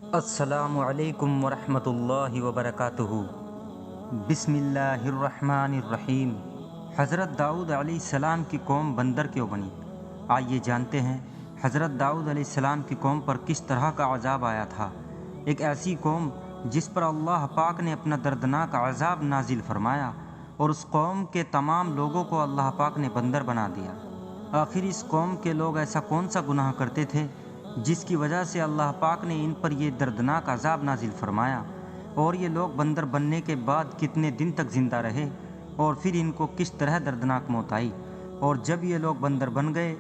السلام علیکم ورحمۃ اللہ وبرکاتہ۔ بسم اللہ الرحمن الرحیم۔ حضرت داؤد علیہ السلام کی قوم بندر کیوں بنی؟ آئیے جانتے ہیں حضرت داؤد علیہ السلام کی قوم پر کس طرح کا عذاب آیا تھا۔ ایک ایسی قوم جس پر اللہ پاک نے اپنا دردناک عذاب نازل فرمایا اور اس قوم کے تمام لوگوں کو اللہ پاک نے بندر بنا دیا۔ آخر اس قوم کے لوگ ایسا کون سا گناہ کرتے تھے جس کی وجہ سے اللہ پاک نے ان پر یہ دردناک عذاب نازل فرمایا، اور یہ لوگ بندر بننے کے بعد کتنے دن تک زندہ رہے، اور پھر ان کو کس طرح دردناک موت آئی، اور جب یہ لوگ بندر بن گئے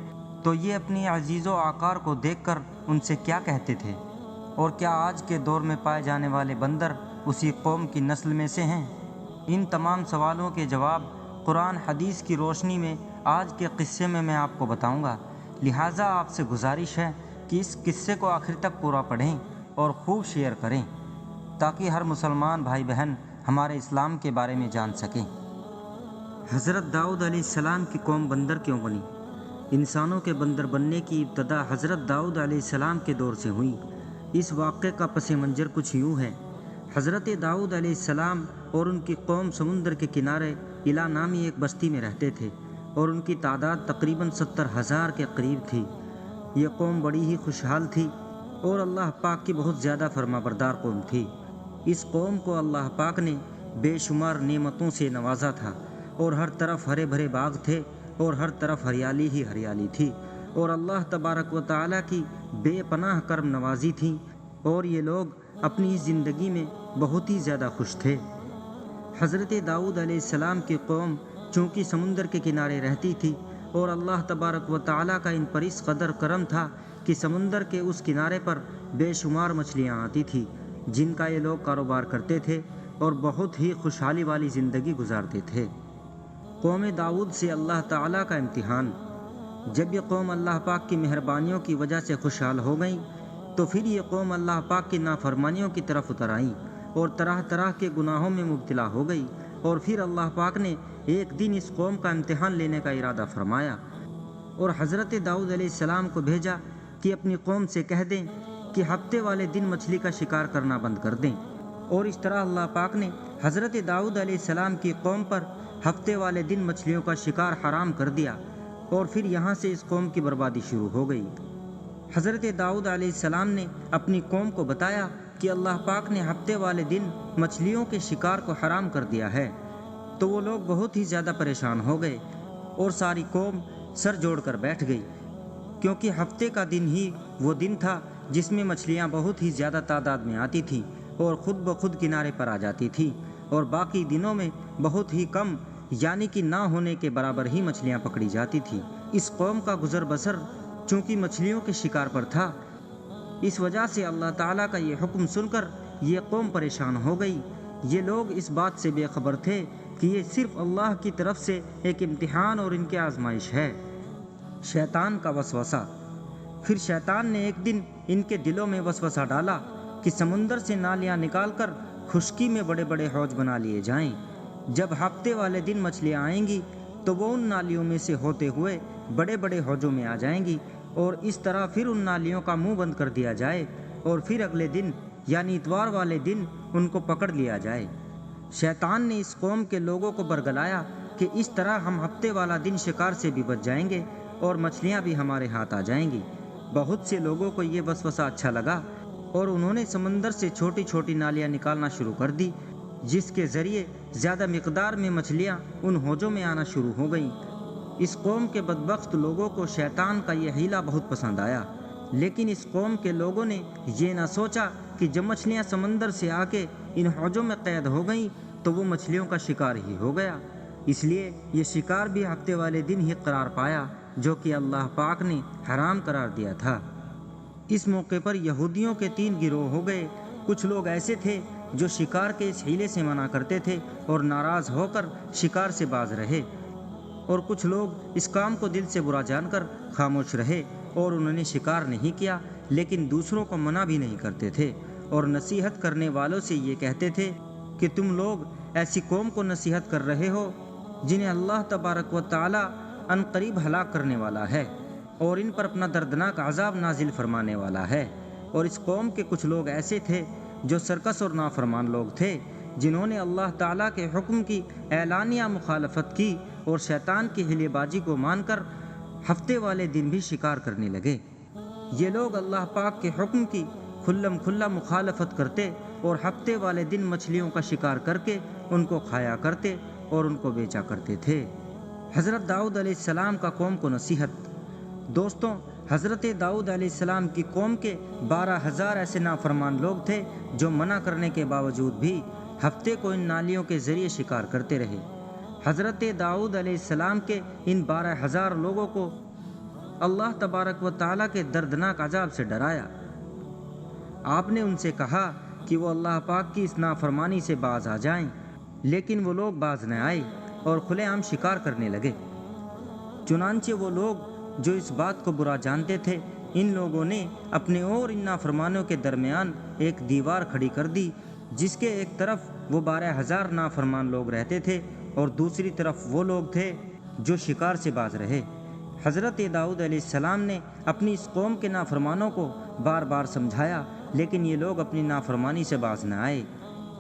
تو یہ اپنی عزیز و آقار کو دیکھ کر ان سے کیا کہتے تھے، اور کیا آج کے دور میں پائے جانے والے بندر اسی قوم کی نسل میں سے ہیں؟ ان تمام سوالوں کے جواب قرآن حدیث کی روشنی میں آج کے قصے میں آپ کو بتاؤں گا، لہٰذا آپ سے گزارش ہے کہ اس قصے کو آخر تک پورا پڑھیں اور خوب شیئر کریں تاکہ ہر مسلمان بھائی بہن ہمارے اسلام کے بارے میں جان سکیں۔ حضرت داؤد علیہ السلام کی قوم بندر کیوں بنی؟ انسانوں کے بندر بننے کی ابتدا حضرت داؤد علیہ السلام کے دور سے ہوئی۔ اس واقعے کا پس منظر کچھ یوں ہے۔ حضرت داؤد علیہ السلام اور ان کی قوم سمندر کے کنارے الا نامی ایک بستی میں رہتے تھے، اور ان کی تعداد تقریباً 70,000 کے قریب تھی۔ یہ قوم بڑی ہی خوشحال تھی اور اللہ پاک کی بہت زیادہ فرما بردار قوم تھی۔ اس قوم کو اللہ پاک نے بے شمار نعمتوں سے نوازا تھا، اور ہر طرف ہرے بھرے باغ تھے اور ہر طرف ہریالی ہی ہریالی تھی، اور اللہ تبارک و تعالیٰ کی بے پناہ کرم نوازی تھی، اور یہ لوگ اپنی زندگی میں بہت ہی زیادہ خوش تھے۔ حضرت داؤد علیہ السلام کی قوم چونکہ سمندر کے کنارے رہتی تھی، اور اللہ تبارک و تعالیٰ کا ان پر اس قدر کرم تھا کہ سمندر کے اس کنارے پر بے شمار مچھلیاں آتی تھیں جن کا یہ لوگ کاروبار کرتے تھے اور بہت ہی خوشحالی والی زندگی گزارتے تھے۔ قوم داؤد سے اللہ تعالیٰ کا امتحان۔ جب یہ قوم اللہ پاک کی مہربانیوں کی وجہ سے خوشحال ہو گئی تو پھر یہ قوم اللہ پاک کی نافرمانیوں کی طرف اتر آئیں اور طرح طرح کے گناہوں میں مبتلا ہو گئی، اور پھر اللہ پاک نے ایک دن اس قوم کا امتحان لینے کا ارادہ فرمایا اور حضرت داؤد علیہ السلام کو بھیجا کہ اپنی قوم سے کہہ دیں کہ ہفتے والے دن مچھلی کا شکار کرنا بند کر دیں، اور اس طرح اللہ پاک نے حضرت داؤد علیہ السلام کی قوم پر ہفتے والے دن مچھلیوں کا شکار حرام کر دیا، اور پھر یہاں سے اس قوم کی بربادی شروع ہو گئی۔ حضرت داؤد علیہ السلام نے اپنی قوم کو بتایا کہ اللہ پاک نے ہفتے والے دن مچھلیوں کے شکار کو حرام کر دیا ہے، تو وہ لوگ بہت ہی زیادہ پریشان ہو گئے اور ساری قوم سر جوڑ کر بیٹھ گئی، کیونکہ ہفتے کا دن ہی وہ دن تھا جس میں مچھلیاں بہت ہی زیادہ تعداد میں آتی تھیں اور خود بخود کنارے پر آ جاتی تھیں، اور باقی دنوں میں بہت ہی کم یعنی کہ نہ ہونے کے برابر ہی مچھلیاں پکڑی جاتی تھیں۔ اس قوم کا گزر بسر چونکہ مچھلیوں کے شکار پر تھا، اس وجہ سے اللہ تعالیٰ کا یہ حکم سن کر یہ قوم پریشان ہو گئی۔ یہ لوگ اس بات سے بے خبر تھے کہ یہ صرف اللہ کی طرف سے ایک امتحان اور ان کی آزمائش ہے۔ شیطان کا وسوسہ۔ پھر شیطان نے ایک دن ان کے دلوں میں وسوسہ ڈالا کہ سمندر سے نالیاں نکال کر خشکی میں بڑے بڑے حوض بنا لیے جائیں۔ جب ہفتے والے دن مچھلیاں آئیں گی تو وہ ان نالیوں میں سے ہوتے ہوئے بڑے بڑے حوضوں میں آ جائیں گی، اور اس طرح پھر ان نالیوں کا منہ بند کر دیا جائے، اور پھر اگلے دن یعنی اتوار والے دن ان کو پکڑ لیا جائے۔ شیطان نے اس قوم کے لوگوں کو برگلایا کہ اس طرح ہم ہفتے والا دن شکار سے بھی بچ جائیں گے اور مچھلیاں بھی ہمارے ہاتھ آ جائیں گی۔ بہت سے لوگوں کو یہ وسوسہ اچھا لگا اور انہوں نے سمندر سے چھوٹی چھوٹی نالیاں نکالنا شروع کر دی، جس کے ذریعے زیادہ مقدار میں مچھلیاں ان حوضوں میں آنا شروع ہو گئیں۔ اس قوم کے بدبخت لوگوں کو شیطان کا یہ حیلہ بہت پسند آیا، لیکن اس قوم کے لوگوں نے یہ نہ سوچا کہ جب مچھلیاں سمندر سے آ کے ان حوضوں میں قید ہو گئیں تو وہ مچھلیوں کا شکار ہی ہو گیا، اس لیے یہ شکار بھی ہفتے والے دن ہی قرار پایا جو کہ اللہ پاک نے حرام قرار دیا تھا۔ اس موقع پر یہودیوں کے 3 گروہ ہو گئے۔ کچھ لوگ ایسے تھے جو شکار کے اس حیلے سے منع کرتے تھے اور ناراض ہو کر شکار سے باز رہے، اور کچھ لوگ اس کام کو دل سے برا جان کر خاموش رہے اور انہوں نے شکار نہیں کیا، لیکن دوسروں کو منع بھی نہیں کرتے تھے، اور نصیحت کرنے والوں سے یہ کہتے تھے کہ تم لوگ ایسی قوم کو نصیحت کر رہے ہو جنہیں اللہ تبارک و تعالی ان قریب ہلاک کرنے والا ہے اور ان پر اپنا دردناک عذاب نازل فرمانے والا ہے، اور اس قوم کے کچھ لوگ ایسے تھے جو سرکش اور نافرمان لوگ تھے، جنہوں نے اللہ تعالیٰ کے حکم کی اعلانیہ مخالفت کی اور شیطان کی ہیلے بازی کو مان کر ہفتے والے دن بھی شکار کرنے لگے۔ یہ لوگ اللہ پاک کے حکم کی کھلم کھلا مخالفت کرتے اور ہفتے والے دن مچھلیوں کا شکار کر کے ان کو کھایا کرتے اور ان کو بیچا کرتے تھے۔ حضرت داؤد علیہ السلام کا قوم کو نصیحت۔ دوستوں، حضرت داؤد علیہ السلام کی قوم کے 12,000 ایسے نافرمان لوگ تھے جو منع کرنے کے باوجود بھی ہفتے کو ان نالیوں کے ذریعے شکار کرتے رہے۔ حضرت داؤد علیہ السلام کے ان 12,000 لوگوں کو اللہ تبارک و تعالیٰ کے دردناک عذاب سے ڈرایا۔ آپ نے ان سے کہا کہ وہ اللہ پاک کی اس نافرمانی سے باز آ جائیں، لیکن وہ لوگ باز نہ آئے اور کھلے عام شکار کرنے لگے۔ چنانچہ وہ لوگ جو اس بات کو برا جانتے تھے، ان لوگوں نے اپنے اور ان نافرمانوں کے درمیان ایک دیوار کھڑی کر دی، جس کے ایک طرف وہ 12,000 نافرمان لوگ رہتے تھے اور دوسری طرف وہ لوگ تھے جو شکار سے باز رہے۔ حضرت داؤد علیہ السلام نے اپنی اس قوم کے نافرمانوں کو بار بار سمجھایا، لیکن یہ لوگ اپنی نافرمانی سے باز نہ آئے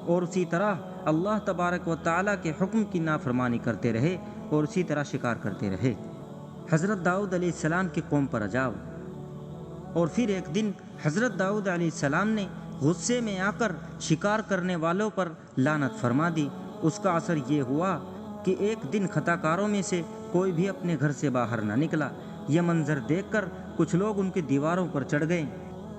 اور اسی طرح اللہ تبارک و تعالیٰ کے حکم کی نافرمانی کرتے رہے اور اسی طرح شکار کرتے رہے۔ حضرت داؤد علیہ السلام کی قوم پر عذاب۔ اور پھر ایک دن حضرت داؤد علیہ السلام نے غصے میں آ کر شکار کرنے والوں پر لعنت فرما دی۔ اس کا اثر یہ ہوا کہ ایک دن خطا کاروں میں سے کوئی بھی اپنے گھر سے باہر نہ نکلا۔ یہ منظر دیکھ کر کچھ لوگ ان کی دیواروں پر چڑھ گئے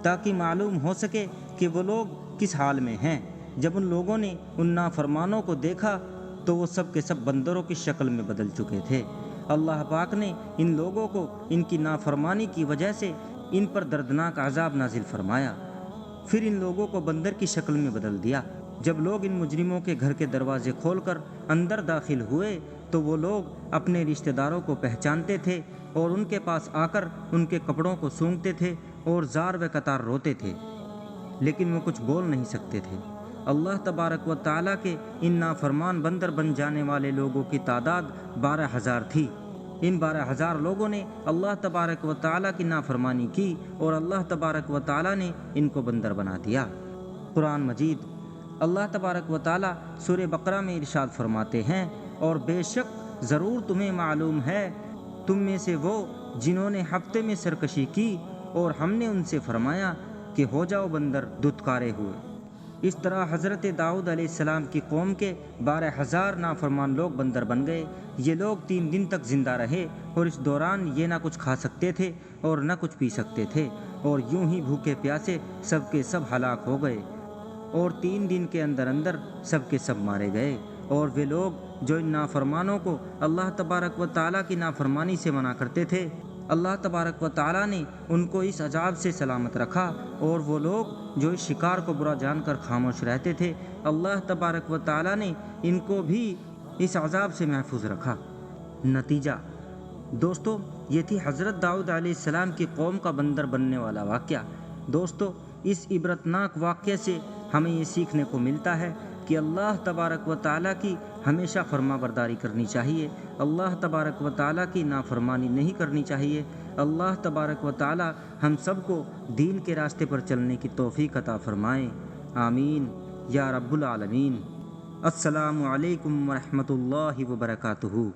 تاکہ معلوم ہو سکے کہ وہ لوگ کس حال میں ہیں۔ جب ان لوگوں نے ان نافرمانوں کو دیکھا تو وہ سب کے سب بندروں کی شکل میں بدل چکے تھے۔ اللہ پاک نے ان لوگوں کو ان کی نافرمانی کی وجہ سے ان پر دردناک عذاب نازل فرمایا، پھر ان لوگوں کو بندر کی شکل میں بدل دیا۔ جب لوگ ان مجرموں کے گھر کے دروازے کھول کر اندر داخل ہوئے تو وہ لوگ اپنے رشتہ داروں کو پہچانتے تھے اور ان کے پاس آ کر ان کے کپڑوں کو سونگھتے تھے اور زار و قطار روتے تھے، لیکن وہ کچھ بول نہیں سکتے تھے۔ اللہ تبارک و تعالیٰ کے ان نافرمان بندر بن جانے والے لوگوں کی تعداد 12,000 تھی۔ ان 12,000 لوگوں نے اللہ تبارک و تعالیٰ کی نافرمانی کی اور اللہ تبارک و تعالیٰ نے ان کو بندر بنا دیا۔ قرآن مجید اللہ تبارک و تعالیٰ سورہ بقرہ میں ارشاد فرماتے ہیں، اور بے شک ضرور تمہیں معلوم ہے تم میں سے وہ جنہوں نے ہفتے میں سرکشی کی اور ہم نے ان سے فرمایا کہ ہو جاؤ بندر دھتکارے ہوئے۔ اس طرح حضرت داؤد علیہ السلام کی قوم کے 12,000 نافرمان لوگ بندر بن گئے۔ یہ لوگ 3 دن تک زندہ رہے اور اس دوران یہ نہ کچھ کھا سکتے تھے اور نہ کچھ پی سکتے تھے، اور یوں ہی بھوکے پیاسے سب کے سب ہلاک ہو گئے، اور 3 دن کے اندر اندر سب کے سب مارے گئے۔ اور وہ لوگ جو ان نافرمانوں کو اللہ تبارک و تعالیٰ کی نافرمانی سے منع کرتے تھے، اللہ تبارک و تعالیٰ نے ان کو اس عذاب سے سلامت رکھا، اور وہ لوگ جو اس شکار کو برا جان کر خاموش رہتے تھے، اللہ تبارک و تعالیٰ نے ان کو بھی اس عذاب سے محفوظ رکھا۔ نتیجہ دوستو، یہ تھی حضرت داؤد علیہ السلام کی قوم کا بندر بننے والا واقعہ۔ دوستو، اس عبرتناک واقعے سے ہمیں یہ سیکھنے کو ملتا ہے کہ اللہ تبارک و تعالیٰ کی ہمیشہ فرما برداری کرنی چاہیے، اللہ تبارک و تعالیٰ کی نافرمانی نہیں کرنی چاہیے۔ اللہ تبارک و تعالیٰ ہم سب کو دین کے راستے پر چلنے کی توفیق عطا فرمائے، آمین یا رب العالمین۔ السلام علیکم ورحمۃ اللہ وبرکاتہ۔